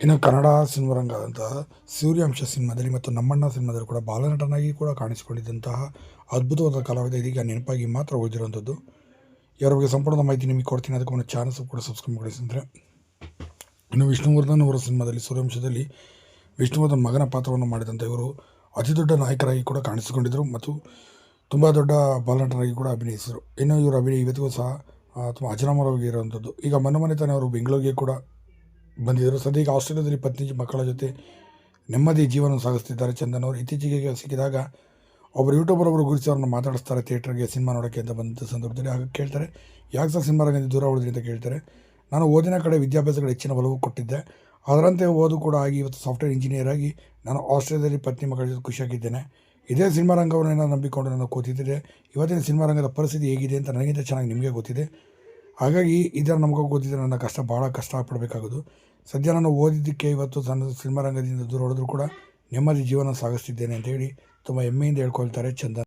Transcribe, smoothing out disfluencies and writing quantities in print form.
ಇನ್ನು ಕನ್ನಡ ಸಿನಿಮಾ ರಂಗ ಆದಂತಹ ಸೂರ್ಯಾಂಶ ಸಿನಿಮಾದಲ್ಲಿ ಮತ್ತು ನಮ್ಮಣ್ಣ ಸಿನಿಮಾದಲ್ಲಿ ಕೂಡ ಬಾಲನಟನಾಗಿ ಕೂಡ ಕಾಣಿಸಿಕೊಂಡಿದ್ದಂತಹ ಅದ್ಭುತವಾದ ಕಲಾವಿದ ಇದೀಗ ನೆನಪಾಗಿ ಮಾತ್ರ ಉಳಿದಿರುವಂಥದ್ದು. ಇವರ ಬಗ್ಗೆ ಸಂಪೂರ್ಣ ಮಾಹಿತಿ ನಿಮಗೆ ಕೊಡ್ತೀನಿ. ಅದಕ್ಕೆ ಒಂದು ಚಾನಲ್ಸ್ ಕೂಡ ಸಬ್ಸ್ಕ್ರೈಬ್ ಮಾಡಿಸಿದ್ರೆ. ಇನ್ನು ವಿಷ್ಣುವರ್ಧನ್ ಅವರ ಸಿನಿಮಾದಲ್ಲಿ ಸೂರ್ಯಾಂಶದಲ್ಲಿ ವಿಷ್ಣುವರ್ಧನ್ ಮಗನ ಪಾತ್ರವನ್ನು ಮಾಡಿದಂಥ ಇವರು ಅತಿ ದೊಡ್ಡ ನಾಯಕರಾಗಿ ಕೂಡ ಕಾಣಿಸಿಕೊಂಡಿದ್ದರು ಮತ್ತು ತುಂಬ ದೊಡ್ಡ ಬಾಲನಟನಾಗಿ ಕೂಡ ಅಭಿನಯಿಸಿದರು. ಇನ್ನು ಇವರ ಅಭಿನಯ ಇವತ್ತಿಗೂ ಸಹ ತುಂಬ ಅಜರಾಮರವಾಗಿ ಇರುವಂಥದ್ದು. ಈಗ ಮೊನ್ನೆ ತಾನೇ ಅವರು ಬೆಂಗಳೂರಿಗೆ ಕೂಡ ಬಂದಿದ್ದರು. ಸದ್ಯ ಈಗ ಆಸ್ಟ್ರೇಲಿಯಾದಲ್ಲಿ ಪತ್ನಿ ಮಕ್ಕಳ ಜೊತೆ ನೆಮ್ಮದಿ ಜೀವನ ಸಾಗಿಸ್ತಿದ್ದಾರೆ ಚಂದನ್ ಅವರು. ಇತ್ತೀಚೆಗೆ ಸಿಕ್ಕಿದಾಗ ಒಬ್ಬರು ಯೂಟ್ಯೂಬರ್ ಒಬ್ಬರು ಗುರುಸಿ ಅವ್ರನ್ನ ಮಾತಾಡಿಸ್ತಾರೆ ಥಿಯೇಟ್ರಿಗೆ ಸಿನಿಮಾ ನೋಡೋಕ್ಕೆ ಅಂತ ಬಂದ ಸಂದರ್ಭದಲ್ಲಿ. ಆಗ ಕೇಳ್ತಾರೆ, ಯಾಕೆ ಸರ್ ಸಿನಿಮಾ ರಂಗದಿಂದ ದೂರ ಉಳಿದ್ರಿ ಅಂತ ಕೇಳ್ತಾರೆ. ನಾನು ಓದಿನ ಕಡೆ ವಿದ್ಯಾಭ್ಯಾಸಗಳು ಹೆಚ್ಚಿನ ಒಲವು ಕೊಟ್ಟಿದ್ದೆ, ಅದರಂತೆ ಓದು ಕೂಡ ಆಗಿ ಇವತ್ತು ಸಾಫ್ಟ್ವೇರ್ ಇಂಜಿನಿಯರ್ ಆಗಿ ನಾನು ಆಸ್ಟ್ರೇಲಿಯಾದಲ್ಲಿ ಪತ್ನಿ ಮಕ್ಕಳ ಜೊತೆ ಖುಷಿಯಾಗಿದ್ದೇನೆ. ಇದೇ ಸಿನಿಮಾ ರಂಗವನ್ನು ನಂಬಿಕೊಂಡು ನಾನು ಕೂತಿದ್ದರೆ ಇವತ್ತಿನ ಸಿನಿಮಾ ರಂಗದ ಪರಿಸ್ಥಿತಿ ಹೇಗಿದೆ ಅಂತ ನನಗಿಂತ ಚೆನ್ನಾಗಿ ನಿಮಗೆ ಗೊತ್ತಿದೆ. ಹಾಗಾಗಿ ಇದರ ನಮಗೆ ಗೊತ್ತಿದ್ದರೆ ನನ್ನ ಕಷ್ಟ ಭಾಳ ಕಷ್ಟ ಪಡಬೇಕಾಗೋದು. ಸದ್ಯ ನಾನು ಓದಿದ್ದಕ್ಕೆ ಇವತ್ತು ನನ್ನ ಸಿನಿಮಾ ರಂಗದಿಂದ ದೂರ ಹೊಡೆದರೂ ಕೂಡ ನೆಮ್ಮದಿ ಜೀವನ ಸಾಗಿಸ್ತಿದ್ದೇನೆ ಅಂತ ಹೇಳಿ ತುಂಬ ಹೆಮ್ಮೆಯಿಂದ ಹೇಳ್ಕೊಳ್ತಾರೆ ಚಂದನ್.